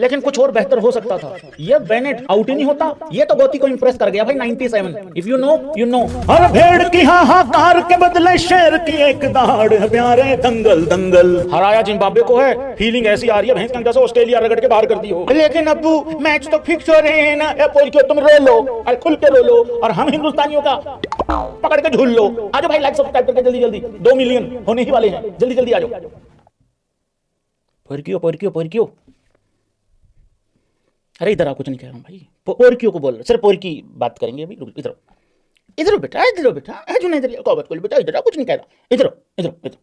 लेकिन कुछ और बेहतर हो सकता था। ये बेनेट आउट ही नहीं होता। ये तो गौती को इंप्रेस कर गया भाई 97। If you know you know. हर भेड़ की हाहाकार के बदले शेर की एक दहाड़ है प्यारे, दंगल दंगल। हराया जिम्बाब्वे को है, फीलिंग ऐसी आ रही है भैंस जैसे ऑस्ट्रेलिया रगड़ के बाहर कर दी हो। लेकिन अब्बू मैच तो फिक्स हो रहे हैं ना, क्यों तुम रो लो और खुल के रो लो और हम हिंदुस्तानियों का पकड़ के झूल लो। आ जाओ भाई, लाइक सब्सक्राइब करके जल्दी जल्दी, 2 मिलियन होने ही वाले हैं, जल्दी जल्दी आ जाओ। पोरकियो। अरे इधर आ, कुछ नहीं कह रहा हूं भाई, पोरकियो को बोल रहा, सिर्फ पोरकी बात करेंगे अभी। इधर इधर बेटा, इधर बेटा, इधर बेटा, इधर कुछ नहीं कह रहा, इधर इधर।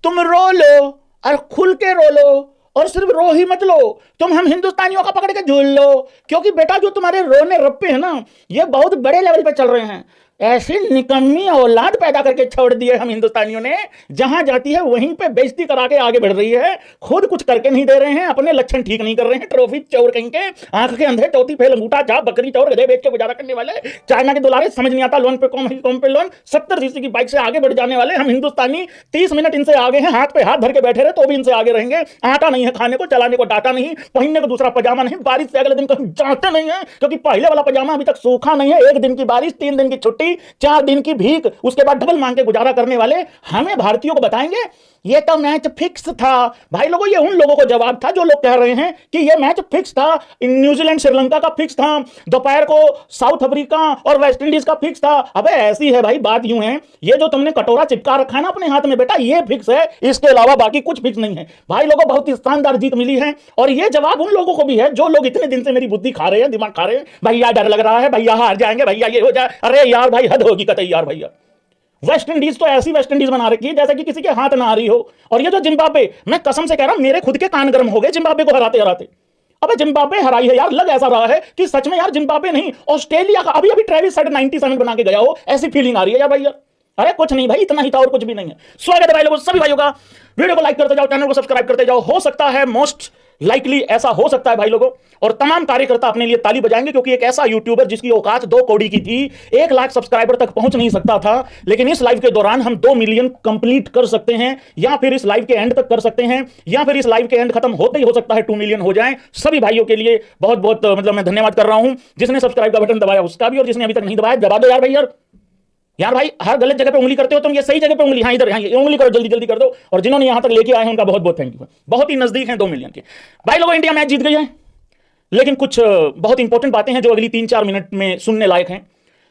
तुम रो लो और खुल के रो लो, और सिर्फ रो ही मत लो, तुम हम हिंदुस्तानियों का पकड़ के झूल लो। क्योंकि बेटा जो तुम्हारे रोने रप्पे हैं ना, ये बहुत बड़े लेवल पे चल रहे हैं। ऐसी निकम्मी औलाद पैदा करके छोड़ दी है हम हिंदुस्तानियों ने, जहां जाती है वहीं पे बेइज्जती करा के आगे बढ़ रही है। खुद कुछ करके नहीं दे रहे हैं, अपने लक्षण ठीक नहीं कर रहे हैं। ट्रॉफी चोर कहीं के, आंख के अंधे, चौथी फेल, अंगूठा चाप, बकरी चोर, गधे बेच के गुजारा करने वाले, चाइना के दुलारे, समझ नहीं आता लोन पे कौन पे लोन, 70 सीसी की बाइक से आगे बढ़ जाने वाले हम हिंदुस्तानी 30 मिनट इनसे आगे हैं, हाथ पे हाथ धर के बैठे रहे तो भी इनसे आगे रहेंगे। आटा नहीं है खाने को, चलाने को डाटा नहीं, पहनने को दूसरा पजामा नहीं, बारिश से अगले दिन कहीं जाते नहीं है क्योंकि पहले वाला पजामा अभी तक सूखा नहीं है। 1 दिन की बारिश, 3 दिन की छुट्टी, 4 दिन की भीख, उसके बाद डबल मांग के गुजारा करने वाले हमें भारतीयों को बताएंगे ये तो मैच फिक्स था। भाई लोगों, ये उन लोगों को जवाब था जो लोग कह रहे हैं कि ये मैच फिक्स था। न्यूजीलैंड श्रीलंका का फिक्स था, दोपहर को साउथ अफ्रीका और वेस्ट इंडीज का फिक्स था। अबे ऐसी है भाई, बात यूं है, ये जो तुमने कटोरा चिपका रखा है ना अपने हाथ में बेटा, ये फिक्स है, इसके अलावा बाकी कुछ फिक्स नहीं है। भाई लोगों, बहुत ही शानदार जीत मिली है, और ये जवाब उन लोगों को भी है जो लोग इतने दिन से मेरी बुद्धि खा रहे हैं, दिमाग खा रहे हैं। भैया डर लग रहा है, भैया हार जाएंगे, भैया ये हो जाए। अरे यार भाई, हद होगी कतई यार भैया। वेस्ट इंडीज तो ऐसी वेस्ट इंडीज बना रखी है जैसे कि किसी के हाथ ना आ रही हो। और ये जो जिम्बाब्वे, मैं कसम से कह रहा हूं, मेरे खुद के कान गर्म हो गए जिम्बाब्वे को हराते हराते। अबे जिम्बाब्वे हराई है यार, लग ऐसा रहा है कि सच में यार जिम्बाब्वे नहीं, ऑस्ट्रेलिया का अभी ट्रेविस हेड 97 बना के गया हो, ऐसी फीलिंग आ रही है यार भाई। अरे कुछ नहीं भाई, इतना ही था और कुछ भी नहीं है। स्वागत है भाई लोगों, सभी भाइयों का। वीडियो को लाइक करते जाओ, चैनल को सब्सक्राइब करते जाओ। हो सकता है, मोस्ट लाइकली ऐसा हो सकता है भाई लोगों, और तमाम कार्यकर्ता अपने लिए ताली बजाएंगे, क्योंकि एक ऐसा यूट्यूबर जिसकी औकात 2 कौड़ी की थी, 1 लाख सब्सक्राइबर तक पहुंच नहीं सकता था, लेकिन इस लाइव के दौरान हम 2 मिलियन कंप्लीट कर सकते हैं, या फिर इस लाइव के एंड तक कर सकते हैं, या फिर इस लाइव के एंड खत्म होते ही हो सकता है 2 मिलियन हो जाए। सभी भाइयों के लिए बहुत बहुत मतलब मैं धन्यवाद कर रहा हूं। जिसने सब्सक्राइब का बटन दबाया उसका भी, और जिसने अभी तक नहीं दबाया दबा दो यार भाई। यार भाई, हर गलत जगह पे उंगली करते हो तुम, ये सही जगह पे उंगली, हाँ इधर, हाँ ये उंगली करो, जल्दी जल्दी कर दो। और जिन्होंने यहां तक लेके आए हैं उनका बहुत बहुत थैंक यू। बहुत ही नजदीक हैं 2 मिलियन के। भाई लोगों, इंडिया मैच जीत गई है, लेकिन कुछ बहुत इंपॉर्टेंट बातें हैं जो अगली 3-4 मिनट में सुनने लायक हैं।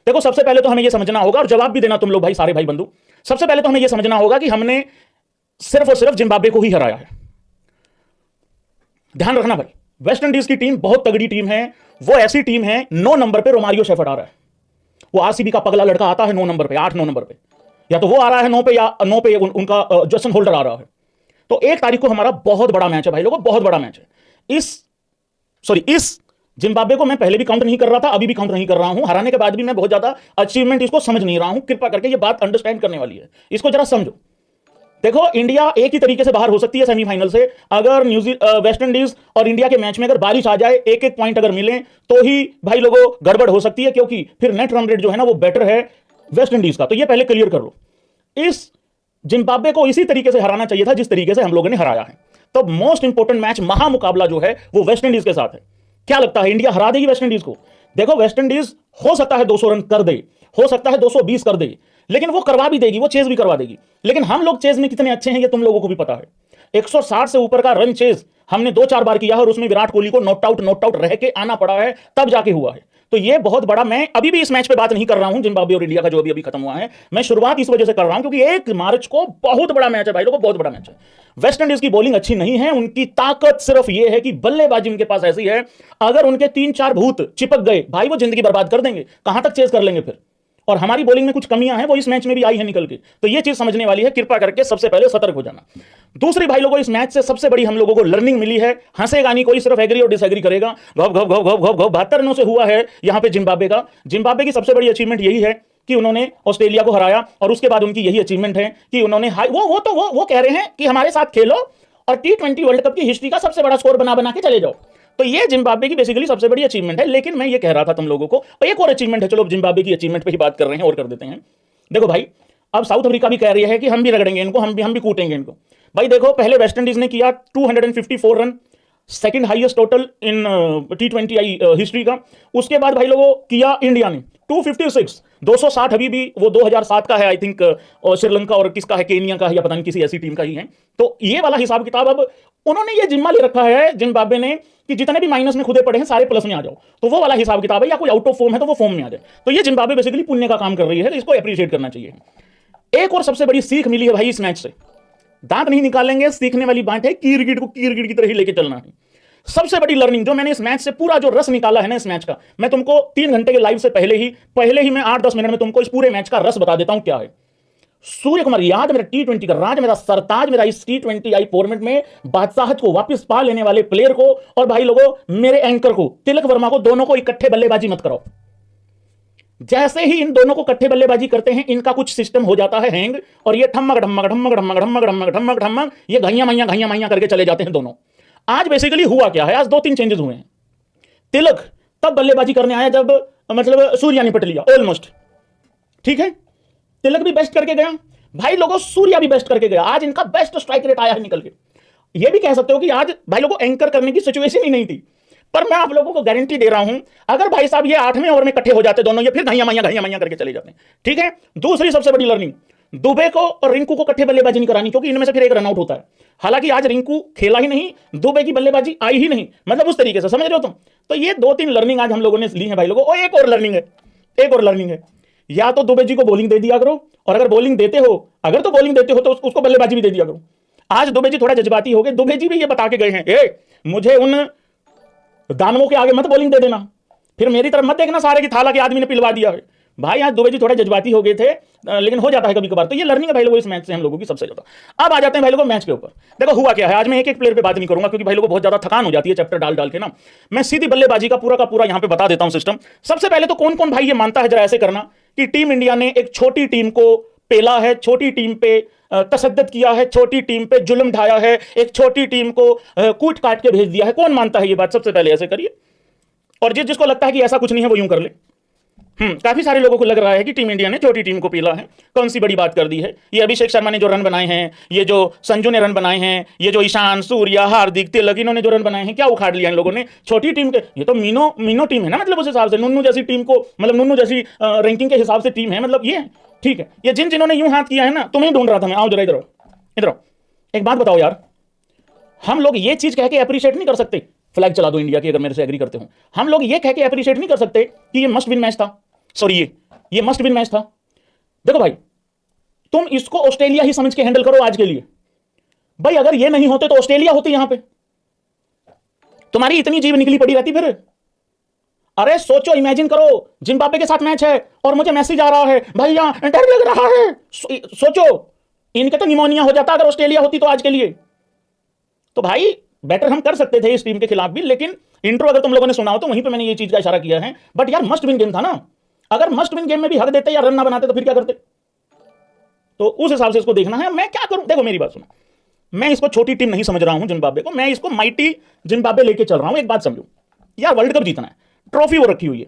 देखो, सबसे पहले तो हमें यह समझना होगा, और जवाब भी देना तुम लोग भाई, सारे भाई बंधु। सबसे पहले तो हमें यह समझना होगा कि हमने सिर्फ और सिर्फ जिम्बाब्वे को ही हराया है। ध्यान रखना भाई, वेस्ट इंडीज की टीम बहुत तगड़ी टीम है। वो ऐसी टीम है, 9 नंबर पे रोमारियो शेफर्ड आ रहा है। वो आरसीबी का पगला लड़का आता है 9 नंबर पे, 8-9 नंबर पे, या तो वो आ रहा है 9 पे, या 9 पे उनका जसन होल्डर आ रहा है। तो 1 तारीख को हमारा बहुत बड़ा मैच है भाई लोगों, बहुत बड़ा मैच है। इस जिम्बाब्वे को मैं पहले भी काउंट नहीं कर रहा था, अभी भी काउंट नहीं कर रहा हूं। हराने के बाद भी मैं बहुत ज्यादा अचीवमेंट इसको समझ नहीं रहा हूं। कृपा करके ये बात अंडरस्टैंड करने वाली है, इसको जरा समझो। देखो, इंडिया एक ही तरीके से बाहर हो सकती है सेमीफाइनल से, अगर वेस्ट इंडीज और इंडिया के मैच में अगर बारिश आ जाए, 1-1 पॉइंट अगर मिले, तो ही भाई लोगों गड़बड़ हो सकती है, क्योंकि फिर नेट रन रेट जो है ना वो बेटर है वेस्ट इंडीज का। तो ये पहले क्लियर कर लो। इस जिम्बाब्वे को इसी तरीके से हराना चाहिए था जिस तरीके से हम लोगों ने हराया है। तो मोस्ट इंपोर्टेंट मैच, महामुकाबला जो है वो वेस्ट इंडीज के साथ है। क्या लगता है, इंडिया हरा देगी वेस्ट इंडीज को? देखो, वेस्ट इंडीज हो सकता है 200 रन कर दे, हो सकता है 220 कर दे, लेकिन वो करवा भी देगी, वो चेज भी करवा देगी। लेकिन हम लोग चेज में कितने अच्छे हैं ये तुम लोगों को भी पता है। 160 से ऊपर का रन चेज हमने 2-4 बार किया है, और उसमें विराट कोहली को नॉट आउट रह के आना पड़ा है, तब जाके हुआ है। तो ये बहुत बड़ा, मैं अभी भी इस मैच पे बात नहीं कर रहा हूं जिम्बाब्वे और इंडिया का जो अभी खत्म हुआ है। मैं शुरुआत इस वजह से कर रहा हूं क्योंकि 1 मार्च को बहुत बड़ा मैच है भाई लोगों, बहुत बड़ा मैच है। वेस्ट इंडीज की बॉलिंग अच्छी नहीं है, उनकी ताकत सिर्फ ये है कि बल्लेबाजी उनके पास ऐसी है, अगर उनके 3-4 भूत चिपक गए भाई, वो जिंदगी बर्बाद कर देंगे, कहां तक चेज कर लेंगे फिर। और हमारी बॉलिंग में कुछ कमियां हैं, वो इस मैच में भी आई है निकल के। तो ये चीज समझने वाली है, कृपा करके सबसे पहले सतर्क हो जाना। दूसरी भाई लोगों, इस मैच से सबसे बड़ी हम लोगों को लर्निंग मिली है, हंसेगा नहीं कोई, सिर्फ एग्री और डिसएग्री करेगा। घप घप घप घप घप घप 72 रनों से हुआ है यहां पे जिम्बाब्वे का। जिम्बाब्वे की सबसे बड़ी अचीवमेंट यही है कि उन्होंने ऑस्ट्रेलिया को हराया, और उसके बाद उनकी यही अचीवमेंट है कि उन्होंने वो कह रहे हैं कि हमारे साथ खेलो और T20 वर्ल्ड कप की हिस्ट्री का सबसे बड़ा स्कोर बना के चले जाओ। तो ये जिम्बाब्वे की बेसिकली सबसे बड़ी अचीवमेंट है। लेकिन मैं ये कह रहा था तुम लोगों को, और एक और अचीवमेंट है, चलो जिम्बाब्वे की अचीवमेंट पे ही बात कर रहे हैं और कर देते हैं। देखो भाई, अब साउथ अफ्रीका भी कह रही है कि हम भी रगड़ेंगे इनको, हम भी कूटेंगे इनको। भाई देखो, पहले वेस्ट इंडीज ने किया 254 रन, सेकंड हाईएस्ट टोटल इन T20I हिस्ट्री का। उसके बाद भाई लोगों किया इंडिया ने 256, 260 अभी भी वो 2007 का है आई थिंक, और श्रीलंका और किसका है, केनिया का है या पता नहीं किसी ऐसी टीम का ही है। तो ये वाला हिसाब किताब अब उन्होंने ये जिम्मा ले रखा है जिम्बाब्वे ने कि जितने भी माइनस में खुदे पड़े हैं सारे प्लस में आ जाओ, तो वो वाला हिसाब किताब है, या कोई आउट ऑफ फॉर्म है तो वो फॉर्म में आ जाए। तो ये जिम्बाब्वे बेसिकली पुण्य का काम कर रही है, तो इसको अप्रिशिएट करना चाहिए। एक और सबसे बड़ी सीख मिली है भाई इस मैच से, दांत नहीं निकालेंगे, सीखने वाली बात है, कीरगिट को कीरगिट की तरह ही लेके चलना है। सबसे बड़ी लर्निंग जो मैंने इस मैच से पूरा जो रस निकाला है ना इस मैच का, मैं तुमको 3 घंटे के लाइव से पहले ही मैं 8-10 मिनट में तुमको इस पूरे मैच का रस बता देता हूं क्या है। सूर्य कुमार यादव मेरा T20 का राज, मेरा सरताज, मेरा इस T20I फॉर्मेट में बादशाहत को वापस पा लेने वाले प्लेयर को, और भाई लोगों मेरे एंकर को तिलक वर्मा को, दोनों को इकट्ठे बल्लेबाजी मत कराओ। जैसे ही इन दोनों को इकट्ठे बल्लेबाजी करते हैं इनका कुछ सिस्टम हो जाता है हैंग, और ये ठम्मक ढम्मक ढम्मक ढम्मक ढम्मक ढम्मक ढम्मक ढम्मक ये घैया मैया करके चले जाते हैं दोनों। आज बेसिकली हुआ क्या है, आज 2-3 चेंजेस हुए हैं। तिलक तब बल्लेबाजी करने आया जब मतलब सूर्या निपट लिया ऑलमोस्ट, ठीक है, तिलक भी बेस्ट करके गया, भाई लोगों सूर्या भी बेस्ट करके गया, आज इनका बेस्ट स्ट्राइक रेट आया है निकल के। ये भी कह सकते हो कि आज भाई लोगों एंकर करने की सिचुएशन ही नहीं थी, पर मैं आप लोगों को गारंटी दे रहा हूं अगर भाई साहब ये 8वें ओवर में इकट्ठे हो जाते दोनों, ये फिर घैया मैया करके चले जाते हैं, ठीक है। दूसरी सबसे बड़ी लर्निंग, दुबे को और रिंकू को इकट्ठे बल्लेबाजी नहीं करानी, क्योंकि इनमें से फिर एक रनआउट होता है। हालांकि आज रिंकू खेला ही नहीं, दुबे की बल्लेबाजी आई ही नहीं, मतलब उस तरीके से, समझ रहे हो तुम। तो ये 2-3 लर्निंग आज हम लोगों ने ली है भाई लोगों। और एक और लर्निंग है, या तो दुबे जी को बॉलिंग दे दिया करो, और अगर बॉलिंग देते हो, तो उसको बल्लेबाजी भी दे दिया करो। आज दुबे जी थोड़ा जज्बाती हो गए, दुबे जी भी ये बता के गए हैं, मुझे उन दानवों के आगे मत बॉलिंग दे देना, फिर मेरी तरफ मत देखना सारे की थाला के आदमी ने पिलवा दिया है। भाई आज दुबे जी थोड़ा जज्बाती हो गए थे, लेकिन हो जाता है कभी कभार। तो ये लर्निंग है भाई लोगों इस मैच से हम लोगों की सबसे ज्यादा। अब आ जाते हैं भाई लोगों मैच के ऊपर। देखो हुआ क्या है, आज मैं एक प्लेयर पे बात नहीं करूंगा क्योंकि भाई लोगों बहुत ज्यादा थकान हो जाती है चैप्टर डाल के ना। मैं सीधी बल्लेबाजी का पूरा यहां पे बता देता हूं सिस्टम। सबसे पहले तो कौन कौन भाई ये मानता है जरा ऐसे करना कि टीम इंडिया ने एक छोटी टीम को पेला है, छोटी टीम पे तशद्दुद किया है, छोटी टीम पे जुल्म ढाया है, एक छोटी टीम को कूट काट के भेज दिया है। कौन मानता है ये बात? सबसे पहले ऐसे करिए, और जिसको लगता है कि ऐसा कुछ नहीं है वो यूं कर ले। काफी सारे लोगों को लग रहा है कि टीम इंडिया ने छोटी टीम को पीला है। कौन सी बड़ी बात कर दी है? ये अभिषेक शर्मा ने जो रन बनाए हैं, ये जो संजू ने रन बनाए हैं, ये जो ईशान, सूर्या, हार्दिक, तिलक, इन्होंने जो रन बनाए हैं, क्या उखाड़ लिया इन लोगों ने छोटी टीम के? ये तो मीनो टीम है ना, मतलब उस हिसाब से नुन्नू जैसी टीम को, मतलब नुन्नू जैसी रैंकिंग के हिसाब से टीम है, मतलब ये ठीक है। ये जिन्होंने यूं हाथ किया है ना, तुम्हें ढूंढ रहा था मैं। आओ जरा इधर आओ। एक बात बताओ यार, हम लोग ये चीज कह के अप्रिशिएट नहीं कर सकते, फ्लैग चला दो इंडिया की अगर मेरे से एग्री करते हो। हम लोग ये कह के अप्रिशिएट नहीं कर सकते कि ये मस्ट विन मैच था, सॉरी ये मस्ट विन मैच था। देखो भाई, तुम इसको ऑस्ट्रेलिया ही समझ के हैंडल करो आज के लिए। भाई अगर ये नहीं होते तो ऑस्ट्रेलिया होती यहां पे, तुम्हारी इतनी जीव निकली पड़ी रहती फिर। अरे सोचो, इमेजिन करो जिम्बाब्वे के साथ मैच है और मुझे मैसेज आ रहा है भाई यहां डर लग रहा है। सोचो, इनके तो निमोनिया हो जाता अगर ऑस्ट्रेलिया होती तो आज के लिए। तो भाई बेटर हम कर सकते थे इस टीम के खिलाफ भी, लेकिन इंट्रो अगर तुम लोगों ने सुना हो तो वहीं पे मैंने ये चीज का इशारा किया है। बट यार मस्ट विन गेम था ना, अगर मस्ट विन गेम में भी हक देते या रन ना बनाते तो फिर क्या करते? तो उस हिसाब से इसको देखना है। मैं क्या करूं, देखो मेरी बात सुनो, मैं इसको छोटी टीम नहीं समझ रहा हूं जिम्बाब्वे को, मैं इसको माइटी जिम्बाब्वे लेके चल रहा हूं। एक बात समझो यार, वर्ल्ड कप जीतना है, ट्रॉफी वो रखी हुई है,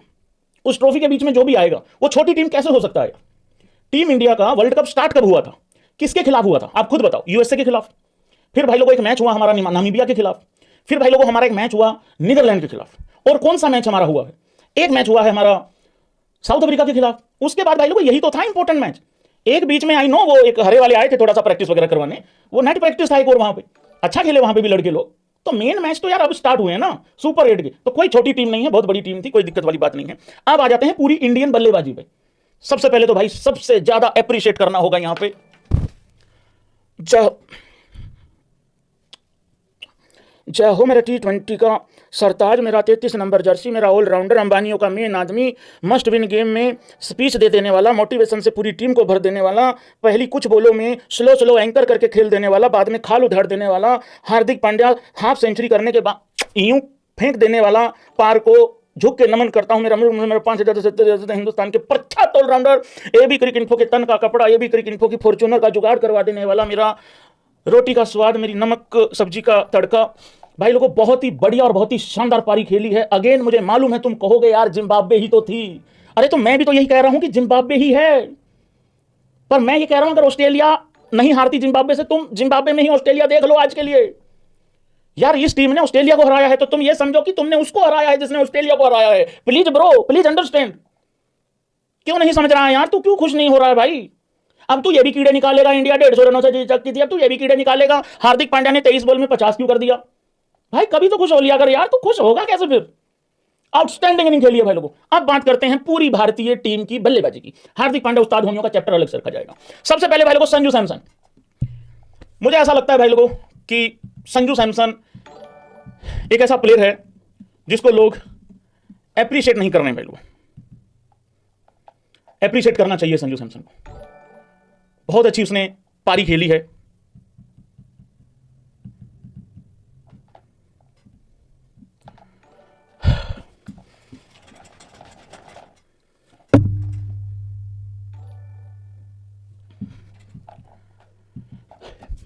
उस ट्रॉफी के बीच में जो भी आएगा वो छोटी टीम कैसे हो सकता है? टीम इंडिया का वर्ल्ड कप स्टार्ट कब हुआ था, किसके खिलाफ हुआ था, आप खुद बताओ। यूएसए के खिलाफ, फिर भाई लोगों एक मैच हुआ हमारा नामीबिया के खिलाफ, फिर भाई लोगों हमारा एक मैच हुआ नीदरलैंड के खिलाफ, और कौन सा मैच हमारा हुआ है? एक मैच हुआ है हमारा साउथ अफ्रीका के खिलाफ। उसके बाद भाई लोगों यही तो था इंपॉर्टेंट मैच। एक बीच में आई नो वो एक हरे वाले आए थे थोड़ा सा प्रैक्टिस वगैरह करवाने, वो नेट प्रैक्टिस था एक और, वहां पे अच्छा खेले वहां पे भी लड़के लोग। तो मेन मैच तो यार अब स्टार्ट हुए हैं ना सुपर 8 के, तो कोई छोटी टीम नहीं है, बहुत बड़ी टीम थी, कोई दिक्कत वाली बात नहीं है। अब आ जाते हैं पूरी इंडियन बल्लेबाजी पे। सबसे पहले तो भाई सबसे ज्यादा अप्रिशिएट करना होगा यहां पे जय हो मेरा T20 का सरताज, मेरा 33 नंबर जर्सी, मेरा ऑलराउंडर, अंबानियों का मेन आदमी, मस्ट विन गेम में स्पीच दे देने वाला, मोटिवेशन से पूरी टीम को भर देने वाला, पहली कुछ बॉलों में स्लो एंकर करके खेल देने वाला, बाद में खाल उधेड़ देने वाला, हार्दिक पांड्या हाफ सेंचुरी करने के बाद यूं फेंक देने वाला, पार को झुक के नमन करता हूं मेरा 5000 हिंदुस्तान के प्रख्यात ऑलराउंडर, एबी क्रिक इन्फो के तन का कपड़ा, एबी क्रिक इन्फो की फॉर्च्यूनर का जुगाड़ करवा देने वाला, मेरा रोटी का स्वाद, मेरी नमक सब्जी का तड़का। भाई लोगों बहुत ही बढ़िया और बहुत ही शानदार पारी खेली है। अगेन मुझे मालूम है तुम कहोगे यार जिम्बाब्वे ही तो थी, अरे तो मैं भी तो यही कह रहा हूं कि जिम्बाब्वे ही है, पर मैं ये कह रहा हूं अगर ऑस्ट्रेलिया नहीं हारती जिम्बाब्वे से, तुम जिम्बाब्वे में ही ऑस्ट्रेलिया देख लो आज के लिए। यार इस टीम ने ऑस्ट्रेलिया को हराया है तो तुम ये समझो कि तुमने उसको हराया है जिसने ऑस्ट्रेलिया को हराया है। Please bro, please understand. क्यों नहीं समझ रहा है यार? तू क्यों खुश नहीं हो रहा है भाई? अब तू ये भी कीड़े निकालेगा, इंडिया 150 रनों से जीत सकती थी, अब तू ये भी कीड़े निकालेगा, हार्दिक पांड्या ने 23 बॉल में 50 क्यों कर दिया? भाई कभी तो खुश हो लिया कर यार, तू खुश होगा कैसे फिर? आउटस्टैंडिंग इनिंग खेली है भाई लोगों। अब बात करते हैं पूरी भारतीय टीम की बल्लेबाजी की। हार्दिक पांड्या उस्ताद होनियों का चैप्टर अलग से रखा जाएगा। सबसे पहले भाई लोगों संजू सैमसन। मुझे ऐसा लगता है भाई लोगों कि संजू सैमसन एक ऐसा प्लेयर है जिसको लोग एप्रिशिएट नहीं कर रहे हैं भाई लोगों। एप्रिशिएट करना चाहिए संजू सैमसन को। बहुत अच्छी उसने पारी खेली है।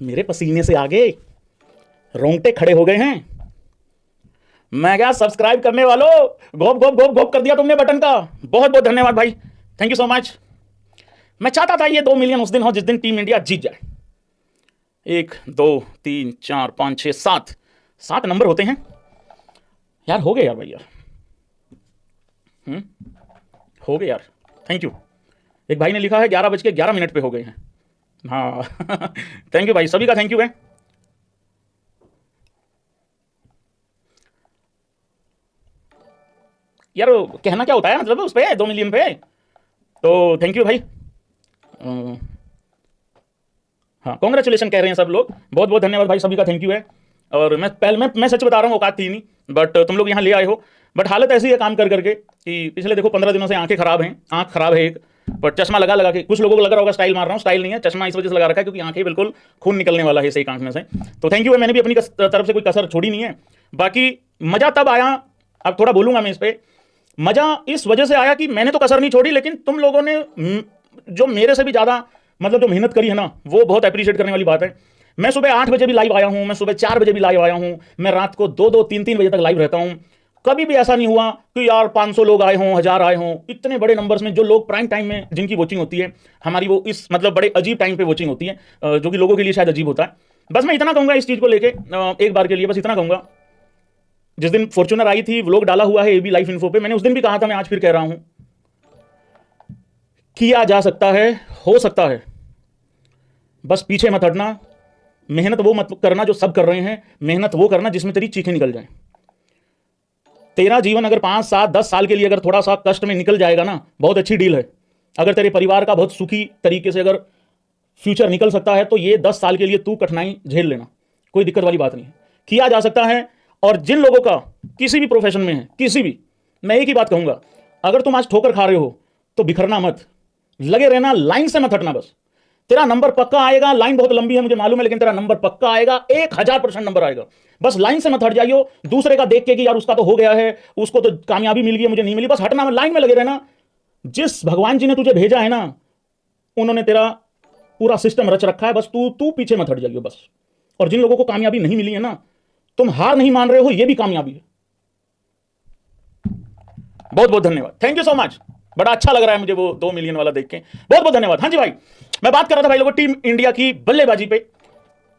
मेरे पसीने से आगे रोंगटे खड़े हो गए हैं। मैं क्या, सब्सक्राइब करने वालों, गोप गोप गोप गोप कर दिया तुमने बटन का। बहुत बहुत धन्यवाद भाई, थैंक यू सो मच। मैं चाहता था ये 2 मिलियन उस दिन हो जिस दिन टीम इंडिया जीत जाए। 1 2 3 4 5 6 7 नंबर होते हैं यार। हो गए यार भैया, हो गए यार, थैंक यू। एक भाई ने लिखा है 11:11 पे हो गए हैं। हाँ थैंक यू भाई, सभी का थैंक यू है। यार कहना क्या होता है मतलब उस पे 2 मिलियन पे, तो थैंक यू भाई। हाँ कॉन्ग्रेचुलेशन कह रहे हैं सब लोग, बहुत बहुत धन्यवाद भाई, सभी का थैंक यू है। और मैं सच बता रहा हूँ, औकात थी नहीं, बट तुम लोग यहाँ ले आए हो। बट हालत ऐसी है काम कर करके कि पिछले देखो 15 दिनों से आंखें खराब हैं। आंख खराब है एक, पर चश्मा लगा लगा के, कुछ लोगों को लग रहा होगा स्टाइल मार रहा हूँ, स्टाइल नहीं है, चश्मा इस वजह से लगा रखा है क्योंकि आंखें बिल्कुल खून निकलने वाला है इस एक आंख में से। तो थैंक यू है, मैंने भी अपनी तरफ से कोई कसर छोड़ी नहीं है। बाकी मजा तब आया, अब थोड़ा बोलूंगा मैं इस पर, मजा इस वजह से आया कि मैंने तो कसर नहीं छोड़ी, लेकिन तुम लोगों ने जो मेरे से भी ज्यादा मतलब जो मेहनत करी है ना, वो बहुत अप्रिशिएट करने वाली बात है। मैं सुबह 8 बजे भी लाइव आया हूं, मैं सुबह 4 बजे भी लाइव आया हूं, मैं रात को 2-2 3-3 बजे तक लाइव रहता हूं। कभी भी ऐसा नहीं हुआ कि यार 500 लोग आए हों, 1000 आए हों। इतने बड़े नंबर्स में जो लोग प्राइम टाइम में जिनकी वॉचिंग होती है हमारी, वो इस मतलब बड़े अजीब टाइम पे वॉचिंग होती है, जो कि लोगों के लिए शायद अजीब होता है। बस मैं इतना कहूंगा इस चीज को लेके, एक बार के लिए बस इतना कहूंगा। जिस दिन फॉर्च्यूनर आई थी, व्लॉग डाला हुआ है एबी लाइफ इन्फो पे, मैंने उस दिन भी कहा था, मैं आज फिर कह रहा हूं, किया जा सकता है, हो सकता है, बस पीछे मत हटना। मेहनत वो मत करना जो सब कर रहे हैं, मेहनत वो करना जिसमें तेरी चीखें निकल जाए। तेरा जीवन अगर 5 7 10 साल के लिए अगर थोड़ा सा कष्ट में निकल जाएगा ना, बहुत अच्छी डील है। अगर तेरे परिवार का बहुत सुखी तरीके से अगर फ्यूचर निकल सकता है, तो ये 10 साल के लिए तू कठिनाई झेल लेना, कोई दिक्कत वाली बात नहीं है, किया जा सकता है। और जिन लोगों का किसी भी प्रोफेशन में है, किसी भी, मैं एक ही बात कहूंगा, अगर तुम आज ठोकर खा रहे हो तो बिखरना मत, लगे रहना, लाइन से मत हटना। बस तेरा नंबर पक्का आएगा। लाइन बहुत लंबी है मुझे मालूम है, लेकिन तेरा नंबर पक्का आएगा, 1000% नंबर आएगा। बस लाइन से मत हट जाइयो दूसरे का देख के कि यार उसका तो हो गया है, उसको तो कामयाबी मिल गई, मुझे नहीं मिली। बस हटना, लाइन में लगे रहना। जिस भगवान जी ने तुझे भेजा है ना, उन्होंने तेरा पूरा सिस्टम रच रखा है, बस तू पीछे मत हट जाइयो बस। और जिन लोगों को कामयाबी नहीं मिली है ना, तुम हार नहीं मान रहे हो, यह भी कामयाबी है। बहुत बहुत धन्यवाद, थैंक यू सो मच। बड़ा अच्छा लग रहा है मुझे वो 2 मिलियन वाला देख के, बहुत बहुत धन्यवाद। हाँ जी भाई, मैं बात कर रहा था भाई लोगों टीम इंडिया की बल्लेबाजी पे।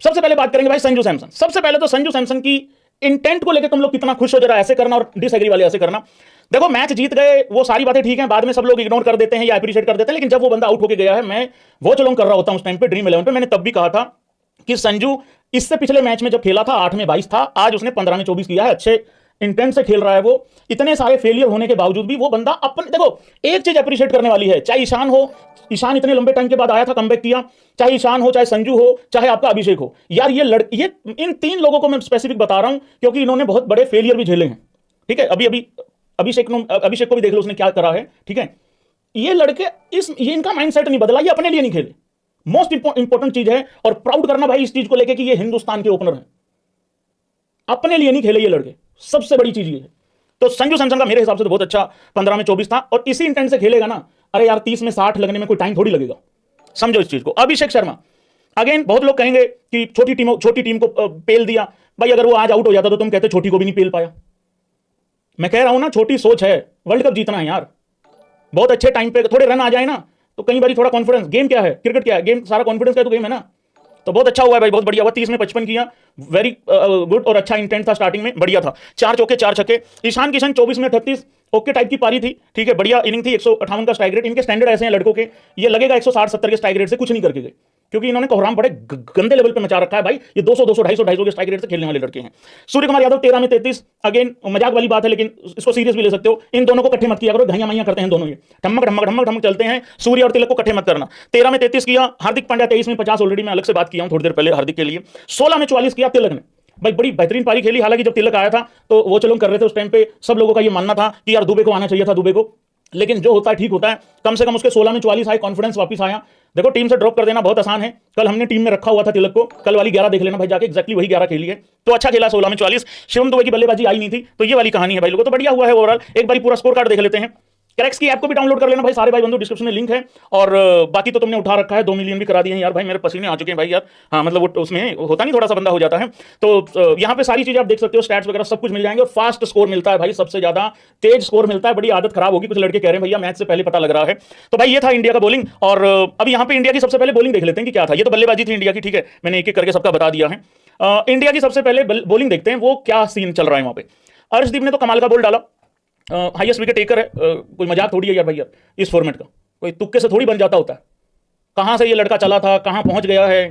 सबसे पहले बात करेंगे भाई संजू सैमसन। सबसे पहले तो संजू सैमसन की इंटेंट को लेकर तुम लोग कितना खुश हो, जरा ऐसे करना, और डिसएग्री वाले ऐसे करना। देखो मैच जीत गए, वो सारी बातें ठीक है, बाद में सब लोग इग्नोर कर देते हैं या अप्रिशिएट कर देते हैं, लेकिन जब वो बंदा आउट होकर गया है, मैं वो चलोंग कर रहा होता हूं उस टाइम पे ड्रीम 11 पे, मैंने तब भी कहा था कि संजू इससे पिछले मैच में जब खेला था 8 में 22 था, आज उसने 15 में 24 किया है। अच्छे इंटेंट से खेल रहा है वो। इतने सारे फेलियर होने के बावजूद भी वो बंदा अपने, देखो एक चीज अप्रिशिएट करने वाली है, चाहे ईशान हो, ईशान इतने लंबे टाइम के बाद आया था, कमबैक किया, चाहे ईशान हो, चाहे संजू हो, चाहे आपका अभिषेक हो। यार ये इन 3 लोगों को मैं स्पेसिफिक बता रहा हूं क्योंकि इन्होंने बहुत बड़े फेलियर भी झेले हैं। ठीक है, अभी अभिषेक को भी देख लो उसने क्या करा है। ठीक है, ये लड़के ये इनका माइंडसेट नहीं बदला, ये अपने लिए नहीं खेले। मोस्ट इंपॉर्टेंट चीज है, और प्राउड करना भाई इस चीज को लेकर कि ये हिंदुस्तान के ओपनर हैं, अपने लिए नहीं खेले ये लड़के, सबसे बड़ी चीज ये है। तो संजू सैमसन का मेरे हिसाब से तो बहुत अच्छा 15 में 24 था, और इसी इंटेंट से खेलेगा ना, अरे यार 30 में 60 लगने में कोई टाइम थोड़ी लगेगा, समझो इस चीज को। अभिषेक शर्मा, अगेन बहुत लोग कहेंगे कि छोटी टीम को पेल दिया। भाई अगर वो आज आउट हो जाता तो तुम कहते छोटी को भी नहीं पेल पाया। मैं कह रहा हूं ना, छोटी सोच है, वर्ल्ड कप जीतना है यार। बहुत अच्छे टाइम पे थोड़े रन आ जाए ना, तो कई बार थोड़ा कॉन्फिडेंस, गेम क्या है, क्रिकेट क्या है, गेम सारा कॉन्फिडेंस का तो गेम है ना। तो बहुत अच्छा हुआ है भाई, बहुत बढ़िया हुआ। 30 में 55 किया, वेरी गुड, और अच्छा इंटेंट था, स्टार्टिंग में बढ़िया था। 4 चौके 4 छक्के। ईशान किशन 24 में 38, ओके टाइप की पारी थी, ठीक है, बढ़िया इनिंग थी। 158 का स्ट्राइक रेट। इनके स्टैंडर्ड ऐसे हैं लड़कों के, ये लगेगा 160-70 के स्ट्राइक रेट से कुछ नहीं करके गए, क्योंकि इन्होंने कोहराम बड़े गंदे लेवल पे मचा रखा है भाई। ये 200 200 250 के स्ट्राइक रेट से खेलने वाले लड़के हैं। सूर्य कुमार यादव 13 में 33, अगेन मजाक वाली बात है, लेकिन इसको सीरियस भी ले सकते हो। इन दोनों को इकट्ठे मत किया करो, धैया मैया करते हैं दोनों, ये ठमक ठमक ठमक ठमक चलते हैं। सूर्य और तिलक को इकट्ठे मत करना। 13 में 33 किया हार्दिक पांड्या, 23 में 50, ऑलरेडी मैं अलग से बात किया हूं थोड़ी देर पहले हार्दिक के लिए। 16 में 44 किया तिलक ने, भाई बड़ी बेहतरीन पारी खेली। हालांकि जब तिलक आया था तो वो चलो कर रहे थे उस टाइम पे, सब लोगों का ये मानना था कि यार दुबे को आना चाहिए था, दुबे को, लेकिन जो होता है ठीक होता है। कम से कम उसके 16 में 44 आए, कॉन्फिडेंस वापस आया। देखो टीम से ड्रॉप कर देना बहुत आसान है। कल हमने टीम में रखा हुआ था तिलक को, कल वाली 11 देख लेना भाई जाके, एक्जैक्टली वही 11 खेली है, तो अच्छा खेला 16 में 44। शिवम दुबे की बल्लेबाजी आई नहीं थी, तो ये वाली कहानी है भाई लोगों। तो बढ़िया हुआ है ओवरऑल। एक बार पूरा स्कोर कार्ड देख लेते हैं। क्रैक्स की ऐप को भी डाउनलोड कर लेना भाई सारे भाई बंधु, डिस्क्रिप्शन में लिंक है। और बाकी तो तुमने उठा रखा है, 2 मिलियन भी करा दिए हैं यार भाई, मेरे पसीने आ चुके हैं भाई यार। हाँ मतलब वो उसमें होता नहीं, थोड़ा सा बंदा हो जाता है। तो यहाँ पे सारी चीजें आप देख सकते हो, स्टैट्स वगैरह सब कुछ मिल जाएंगे। और फास्ट स्कोर मिलता है भाई, सबसे ज्यादा तेज स्कोर मिलता है। बड़ी आदत खराब होगी, कुछ लड़के कह रहे हैं भैया मैच से पहले पता लग रहा है। तो भाई ये था इंडिया का बॉलिंग। और अब यहाँ पे इंडिया की सबसे पहले बॉलिंग देख लेते हैं कि क्या था। ये तो बल्लेबाजी थी इंडिया की, ठीक है, मैंने एक एक करके सबका बता दिया है। इंडिया की सबसे पहले बॉलिंग देखते हैं, वो क्या सीन चल रहा है वहां पे। अर्शदीप ने तो कमाल का बॉल डाला, हाईएस्ट विकेट टेकर है। कोई मजाक थोड़ी है यार भैया, इस फॉर्मेट का कोई तुक्के से थोड़ी बन जाता होता है। कहां से ये लड़का चला था, कहां पहुंच गया है।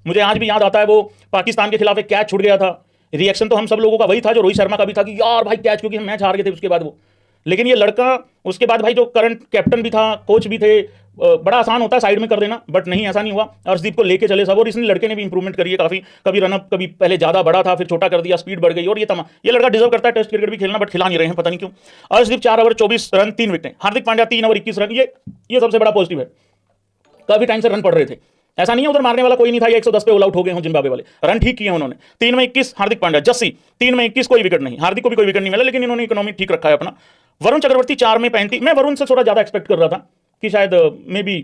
मुझे आज भी याद आता है वो पाकिस्तान के खिलाफ एक कैच छूट गया था। रिएक्शन तो हम सब लोगों का वही था जो रोहित शर्मा का भी था कि यार भाई कैच, क्योंकि हम मैच हार गए थे उसके बाद वो। लेकिन ये लड़का उसके बाद भाई जो करंट कैप्टन भी था, कोच भी थे, बड़ा आसान होता है साइड में कर देना, बट नहीं ऐसा नहीं हुआ। अर्शदीप को लेके चले सब, और इसने लड़के ने भी इंप्रूवमेंट करी है काफी। कभी रनअप, कभी पहले ज्यादा बड़ा था फिर छोटा कर दिया, स्पीड बढ़ गई, और ये लड़का डिजर्व करता है टेस्ट क्रिकेट भी खेलना, बट खिला नहीं रहे हैं पता नहीं क्यों। Arshdeep 4 over 24 run 3 विकेटें। Hardik Pandya 3 over 21 run, ये सबसे बड़ा पॉजिटिव है। काफी टाइम से रन पड़ रहे थे, ऐसा नहीं है उधर मारने वाला कोई नहीं था। ये 110 पे ऑल आउट हो गए हो जिम्बाब्वे वाले, रन ठीक किए उन्होंने। 3 में 21 हार्दिक पांड्या, जस्सी 3 में 21, कोई विकेट नहीं। हार्दिक को भी कोई विकेट नहीं मिला, लेकिन इन्होंने इकोनॉमी ठीक रखा है अपना। वरुण चक्रवर्ती 4 में 35, मैं वरुण से थोड़ा ज्यादा एक्सपेक्ट कर रहा था कि शायद मे बी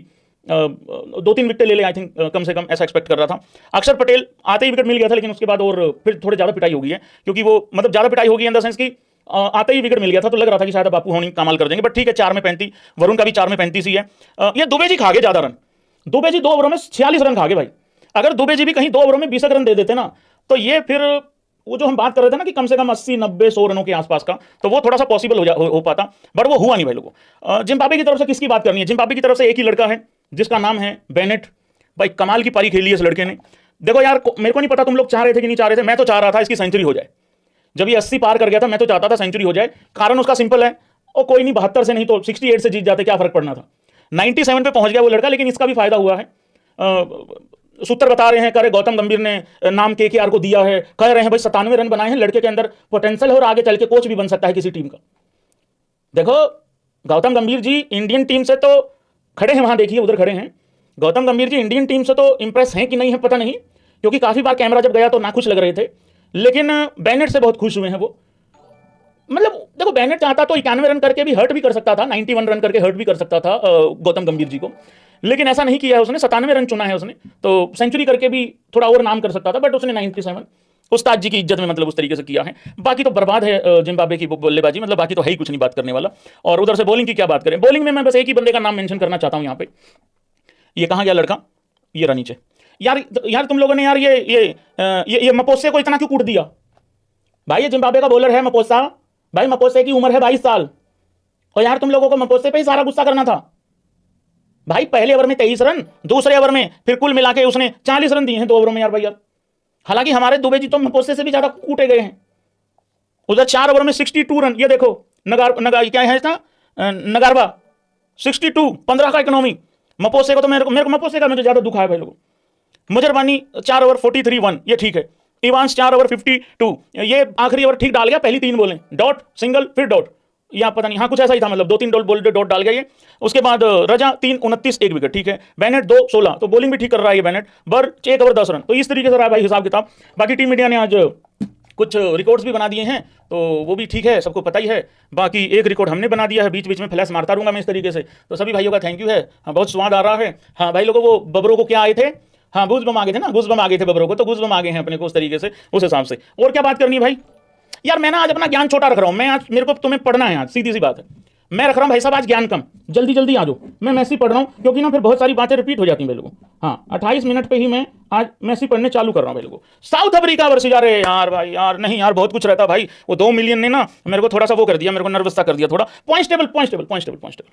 2-3 विकेट ले ले, आई थिंक कम से कम ऐसा एक्सपेक्ट कर रहा था। अक्षर पटेल आते ही विकेट मिल गया था, लेकिन उसके बाद और फिर थोड़े ज्यादा पिटाई हो गई है, क्योंकि वो मतलब ज्यादा पिटाई हो गई इन द सेंस कि आते ही विकेट मिल गया था, तो लग रहा था कि शायद बापू होनी कमाल कर देंगे, बट ठीक है 4 में 35। वरुण का भी 4 में 35 ही है। ये दुबे जी खा गए ज्यादा रन। दुबे जी 2 ओवरों में 46 रन खा गए भाई। अगर दुबे जी भी कहीं 2 ओवरों में 20 रन दे देते ना, तो ये फिर वो जो हम बात कर रहे थे ना कि कम से कम 80 90 100 रनों के आसपास का, तो वो थोड़ा सा पॉसिबल हो पाता, बट वो हुआ नहीं भाई लोगों। जिम्बाब्वे की तरफ से किसकी बात करनी है? जिम्बाब्वे की तरफ से एक ही लड़का है जिसका नाम है बेनेट। भाई कमाल की पारी खेली है इस लड़के ने। देखो यार मेरे को नहीं पता तुम लोग चाह रहे थे कि नहीं चाह रहे थे, मैं तो चाह रहा था इसकी सेंचुरी हो जाए। जब ये 80 पार कर गया था, मैं तो चाहता था सेंचुरी हो जाए। कारण उसका सिंपल है, और कोई नहीं 72 से नहीं तो 68 से जीत जाते, क्या फर्क पड़ना था। 97 पे पहुंच गया वो लड़का, लेकिन इसका भी फायदा हुआ है। सूत्र बता रहे हैं, कह रहे गौतम गंभीर ने नाम केकेआर को दिया है, कह रहे हैं भाई 97 रन बनाए हैं, लड़के के अंदर पोटेंशियल है और आगे चल के कोच भी बन सकता है किसी टीम का। देखो गौतम गंभीर जी इंडियन टीम से तो खड़े हैं, वहां देखिए उधर खड़े हैं। गौतम गंभीर जी इंडियन टीम से तो इंप्रेस हैं कि नहीं है पता नहीं, क्योंकि काफी बार कैमरा जब गया तो नाखुश लग रहे थे, लेकिन बेनेट से बहुत खुश हुए हैं वो। मतलब देखो बेनेट चाहता तो 91 रन करके भी हर्ट भी कर सकता था, 91 रन करके हर्ट भी कर सकता था गौतम गंभीर जी को, लेकिन ऐसा नहीं किया है उसने। 97 रन चुना है उसने, तो सेंचुरी करके भी थोड़ा और नाम कर सकता था, बट उसने 97 उस्ताद जी की इज्जत में मतलब उस तरीके से किया है। बाकी तो बर्बाद है जिम्बाब्वे की बल्लेबाजी, मतलब बाकी तो है ही कुछ नहीं बात करने वाला। और उधर से बॉलिंग की क्या बात करें? बॉलिंग में मैं बस एक ही बंदे का नाम मेंशन करना चाहता हूं यहाँ पे। ये कहाँ गया लड़का? ये रहा नीचे। यार तुम लोगों ने यार ये मपोसे को इतना क्यों कूट दिया भाई? ये जिम्बाब्वे का बॉलर है मपोसा भाई, मपोसे की उम्र है 22 साल, और यार तुम लोगों को मपोसे पे ही सारा गुस्सा करना था भाई। पहले ओवर में 23 रन, दूसरे ओवर में फिर कुल मिला के उसने 40 रन दिए हैं 2 ओवरों में यार भाई यार। हालांकि हमारे दुबे जी तो मपोसे से भी ज्यादा कूटे गए हैं। उधर 4 ओवर में 62 रन, ये देखो क्या है इसका नगारवा 62, 15 का इकोनॉमी। मपोसे को तो मेरे को मपोसे का मुझे ज्यादा दुखा है भाई लोगों। मुजरबानी 4 ओवर 43 1, ये ठीक है। इवांस 4 ओवर 52, ये आखिरी ओवर ठीक डाल गया, पहली 3 बोलें, डॉट सिंगल फिर डॉट, या पता नहीं, हाँ कुछ ऐसा ही था, मतलब 2-3 डॉट डाल गया ये। उसके बाद रजा 3 29 1 विकेट, ठीक है। बेनेट 2 16, तो बॉलिंग भी ठीक कर रहा है ये बेनेट। बर्ट 1 ओवर 10 रन, तो इस तरीके से रहा भाई हिसाब किताब। बाकी टीम इंडिया ने आज कुछ रिकॉर्ड्स भी बना दिए हैं, तो वो भी ठीक है, सबको पता ही है। बाकी एक रिकॉर्ड हमने बना दिया है, बीच बीच में फ्लैश मारता रहूंगा मैं इस तरीके से, तो सभी भाइयों का थैंक यू है। हाँ बहुत स्वाद आ रहा है। हाँ भाई लोगों, वो बबरों को क्या आए थे? हाँ गूज बम आ गए थे ना, गूज बम आ गए थे बबरों को, तो गूज बम आ गए हैं अपने को उस तरीके से, उस हिसाब से। और क्या बात करनी है भाई? यार मैं ना आज अपना ज्ञान छोटा रख रहा हूं, मैं आज मेरे को तुम्हें पढ़ना है आज, सीधी सी बात है। मैं रख रहा हूं भाई साहब आज ज्ञान कम, जल्दी जल्दी आ जाओ। मैं मैसी पढ़ रहा हूं क्योंकि ना फिर बहुत सारी बातें रिपीट हो जाती हैं भाई लोगों। हाँ 28 मिनट पे ही मैं आज मैसी पढ़ने चालू कर रहा हूं भाई लोगों। साउथ अफ्रीका वर्सेस, अरे यार भाई यार, नहीं यार बहुत कुछ रहता भाई। वो 2 मिलियन ने ना मेरे को थोड़ा सा वो कर दिया, मेरे को नर्वस सा कर दिया थोड़ा। पॉइंट्स टेबल,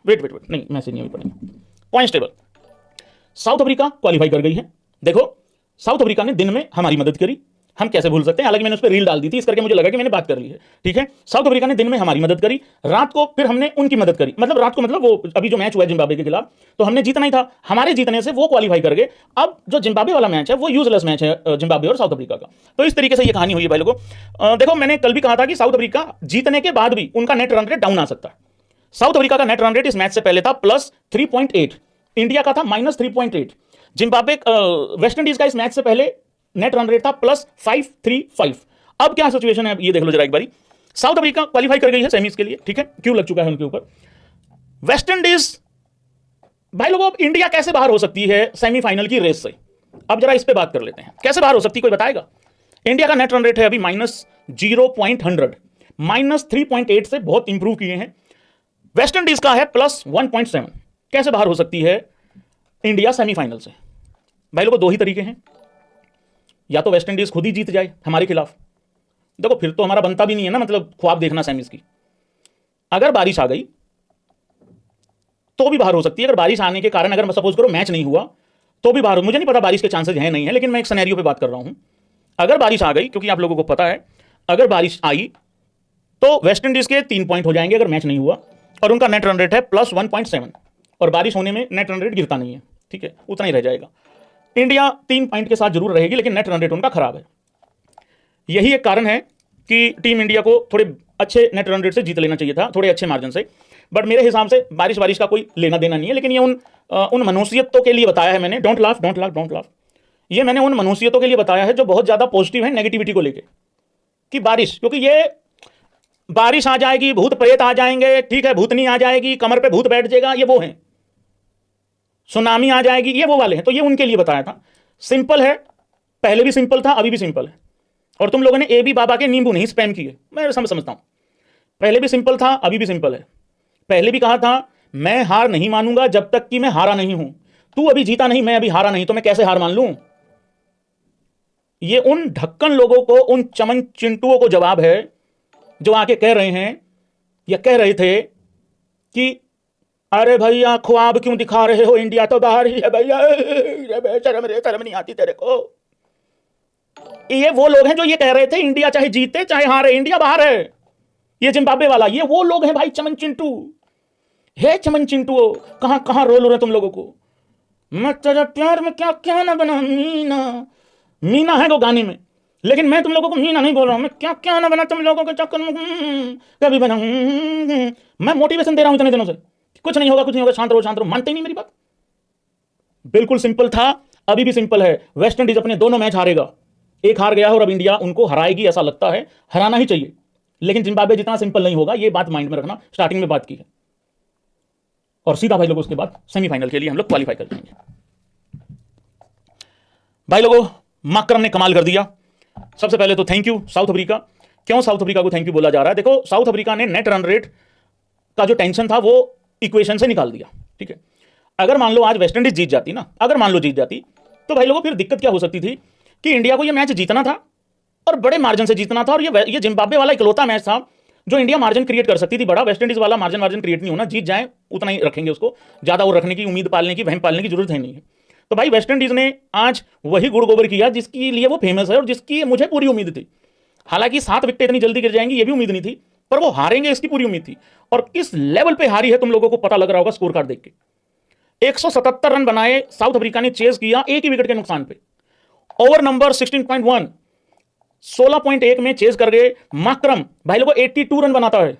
वेट, नहीं मैसी नहीं पढ़ेंगे। Points table, south Africa qualify कर गई है। देखो साउथ अफ्रीका ने दिन में हमारी मदद करी, हम कैसे भूल सकते हैं, हालांकि मैंने उस पर रील डाल दी थी, इस करके मुझे लगा कि मैंने बात कर ली है, ठीक है। साउथ अफ्रीका ने दिन में हमारी मदद करी, रात को फिर हमने उनकी मदद करी, मतलब रात को मतलब वो अभी जो मैच हुआ है जिम्बाब्वे के खिलाफ, तो हमने जीतना ही था, हमारे जीतने से वो क्वालिफाई कर गए। अब जो जिम्बाब्वे वाला मैच है वो यूजलेस मैच है जिम्बाब्वे और साउथ अफ्रीका का। तो इस तरीके से ये कहानी हुई है भाई लोगों। देखो मैंने कल भी कहा था कि साउथ अफ्रीका जीतने के बाद भी उनका नेट रन रेट डाउन आ सकता है। साउथ अफ्रीका का नेट रन रेट इस मैच से पहले था +3.8, इंडिया का था -3.8। जिम्बाब्वे वेस्ट इंडीज का इस मैच से पहले नेट रन रेट था +535। अब क्या सिचुएशन है ये देख लो जरा एक बारी। साउथ अफ्रीका क्वालिफाई कर गई है सेमीज के लिए, ठीक है, क्यों लग चुका है उनके ऊपर। वेस्ट इंडीज भाई लोगों, अब इंडिया कैसे बाहर हो सकती है सेमीफाइनल की रेस से, अब जरा इस पे बात कर लेते हैं। कैसे बाहर हो सकती है कोई बताएगा? इंडिया का नेट रन रेट है अभी -0.100, -3.8 से बहुत इंप्रूव किए हैं। वेस्ट इंडीज का है +1.7। कैसे बाहर हो सकती है इंडिया सेमीफाइनल से? भाई लोगों 2 ही तरीके हैं, या तो वेस्ट इंडीज खुद ही जीत जाए हमारे खिलाफ, देखो फिर तो हमारा बनता भी नहीं है ना, मतलब ख्वाब देखना सेमीज की। अगर बारिश आ गई तो भी बाहर हो सकती है। अगर बारिश आने के कारण अगर सपोज करो मैच नहीं हुआ तो भी बाहर हो, मुझे नहीं पता बारिश के चांसेस हैं नहीं है, लेकिन मैं एक सिनेरियो पे बात कर रहा हूं। अगर बारिश आ गई, क्योंकि आप लोगों को पता है अगर बारिश आई तो वेस्ट इंडीज के 3 पॉइंट हो जाएंगे अगर मैच नहीं हुआ, और उनका नेट रन रेट है +1.7, और बारिश होने में नेट रन रेट गिरता नहीं है, ठीक है, उतना ही रह जाएगा। इंडिया 3 पॉइंट के साथ जरूर रहेगी, लेकिन नेट रन रेट उनका खराब है। यही एक कारण है कि टीम इंडिया को थोड़े अच्छे नेट रन रेट से जीत लेना चाहिए था, थोड़े अच्छे मार्जिन से। बट मेरे हिसाब से बारिश का कोई लेना देना नहीं है, लेकिन ये उन मनुष्यत्वों के लिए बताया है मैंने। Don't laugh. ये मैंने उन मनुष्यत्वों के लिए बताया है जो बहुत ज्यादा पॉजिटिव है नेगेटिविटी को लेकर, कि बारिश, क्योंकि ये बारिश आ जाएगी, भूत प्रेत आ जाएंगे, ठीक है, भूतनी आ जाएगी, कमर पे भूत बैठ जाएगा, ये वो है, सुनामी आ जाएगी, ये वो वाले हैं। तो ये उनके लिए बताया था। सिंपल है, पहले भी सिंपल था, अभी भी सिंपल है। और तुम लोगों ने ए बी बाबा के नींबू नहीं स्पैम किए, मैं समझता हूं। पहले भी सिंपल था, अभी भी सिंपल है। पहले भी कहा था मैं हार नहीं मानूंगा जब तक कि मैं हारा नहीं हूं। तू अभी जीता नहीं, मैं अभी हारा नहीं, तो मैं कैसे हार मान लूं? ये उन ढक्कन लोगों को, उन चमन चिंटुओं को जवाब है जो आके कह रहे हैं या कह रहे थे कि अरे भैया ख्वाब क्यों दिखा रहे हो, इंडिया तो बाहर ही है भैया, शर्म नहीं आती तेरे को। ये वो लोग हैं जो ये कह रहे थे इंडिया चाहे जीते चाहे हारे इंडिया बाहर है। ये जिम्बाब्वे वाला, ये वो लोग हैं भाई, चमन चिंटू है। चमन चिंटू कहां कहां रोल रहे तुम लोगों को। मैं तेरा प्यार में क्या क्या ना बना, मीना है वो गाने में, लेकिन मैं तुम लोगों को मीना नहीं बोल रहा हूं। मैं क्या क्या ना बना तुम लोगों के चक्कर में, कभी बना। मैं मोटिवेशन दे रहा हूं इतने दिनों से, कुछ नहीं होगा, शांत रहो। मानते ही नहीं मेरी बात। बिल्कुल सिंपल था, अभी भी सिंपल है। वेस्ट इंडीज अपने दोनों मैच हारेगा, एक हार गया है और अब इंडिया उनको हराएगी, ऐसा लगता है। हराना ही चाहिए, लेकिन जिम्बाब्वे जितना सिंपल नहीं होगा, ये बात माइंड में रखना। स्टार्टिंग में बात की है, और सीधा भाई लोगों उसके बाद सेमीफाइनल के लिए हम लोग क्वालिफाई कर जाएंगे। भाई लोगों माकरम ने कमाल कर दिया। सबसे पहले तो थैंक यू साउथ अफ्रीका। क्यों साउथ अफ्रीका को थैंक यू बोला जा रहा है? देखो साउथ अफ्रीका ने नेट रन रेट का जो टेंशन था वो इक्वेशन से निकाल दिया, ठीक है। अगर मान लो आज वेस्ट इंडीज जीत जाती ना, अगर मान लो जीत जाती, तो भाई लोगों फिर दिक्कत क्या हो सकती थी कि इंडिया को ये मैच जीतना था और बड़े मार्जिन से जीतना था, और ये जिम्बाब्वे वाला इकलौता मैच था जो इंडिया मार्जिन क्रिएट कर सकती थी बड़ा। वेस्ट इंडीज वाला मार्जिन क्रिएट नहीं होना, जीत जाए उतना ही रखेंगे उसको, ज्यादा और रखने की उम्मीद पालने की, वहम पालने की जरूरत है नहीं है। तो भाई वेस्ट इंडीज ने आज वही गुड़ गोबर किया जिसके लिए वो फेमस है और जिसकी मुझे पूरी उम्मीद थी। हालांकि 7 विकेट इतनी जल्दी गिर जाएंगी ये भी उम्मीद नहीं थी, पर वो हारेंगे इसकी पूरी उम्मीद थी। और किस लेवल पे हारी है तुम लोगों को पता लग रहा होगा स्कोर कार्ड देख के। 177 रन बनाए साउथ अफ्रीका ने, चेज किया एक ही विकेट के नुकसान पे। ओवर नंबर 16.1, 16.1 में चेज कर गए। माकरम भाई लोगों 82 रन बनाता है।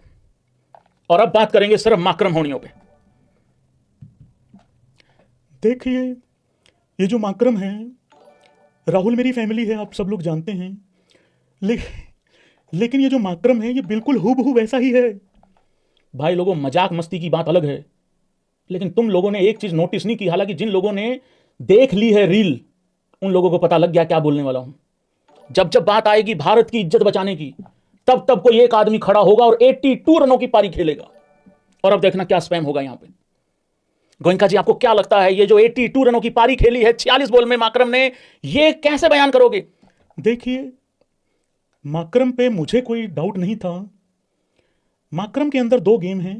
और अब बात करेंगे सिर्फ माकरम होनियों पे। देखिए ये जो माकरम है, राहुल मेरी फैमिली है, आप सब लोग जानते हैं, लेकिन ये जो माकरम है ये बिल्कुल हूबहू वैसा ही है। भाई लोगों मजाक मस्ती की बात अलग है, लेकिन तुम लोगों ने एक चीज नोटिस नहीं की। हालांकि जिन लोगों ने देख ली है रील, उन लोगों को पता लग गया क्या बोलने वाला हूं। जब जब बात आएगी भारत की इज्जत बचाने की, तब तब कोई एक आदमी खड़ा होगा और 82 रनों की पारी खेलेगा। और अब देखना क्या स्पैम होगा यहां पे। गोयनका जी, आपको क्या लगता है ये जो 82 रनों की पारी खेली है 46 बॉल में माकरम ने, ये कैसे बयान करोगे? देखिए, माकरम पे मुझे कोई डाउट नहीं था। माकरम के अंदर 2 गेम हैं।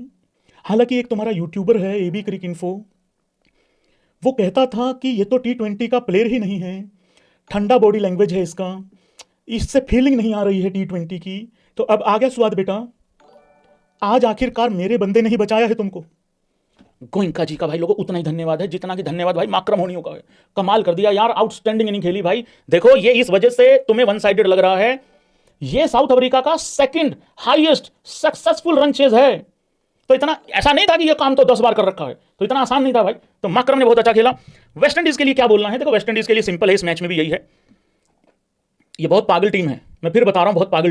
हालांकि एक तुम्हारा यूट्यूबर है एबी क्रिक इन्फो, वो कहता था कि ये तो T20 का प्लेयर ही नहीं है, ठंडा बॉडी लैंग्वेज है इसका, इससे फीलिंग नहीं आ रही है T20 की। तो अब आ गया स्वाद बेटा, आज आखिरकार मेरे बंदे ने ही बचाया है तुमको। गोयनका जी का भाई लोगों उतना ही धन्यवाद है जितना कि धन्यवाद भाई माकरम होनियों का है। कमाल कर दिया यार, आउटस्टैंडिंग इनिंग खेली भाई। देखो ये इस वजह से तुम्हें वन साइडेड लग रहा है, ये साउथ अफ्रीका का second highest successful run chase है। तो इतना ऐसा नहीं था कि ये काम तो 10 बार कर रखा है, तो इतना आसान नहीं था भाई। तो माकरम ने बहुत अच्छा खेला। वेस्ट इंडीज के लिए क्या बोलना है? देखो वेस्ट इंडीज के लिए सिंपल है, इस मैच में भी यही है, ये बहुत पागल टीम है। मैं फिर बता रहा हूं, बहुत पागल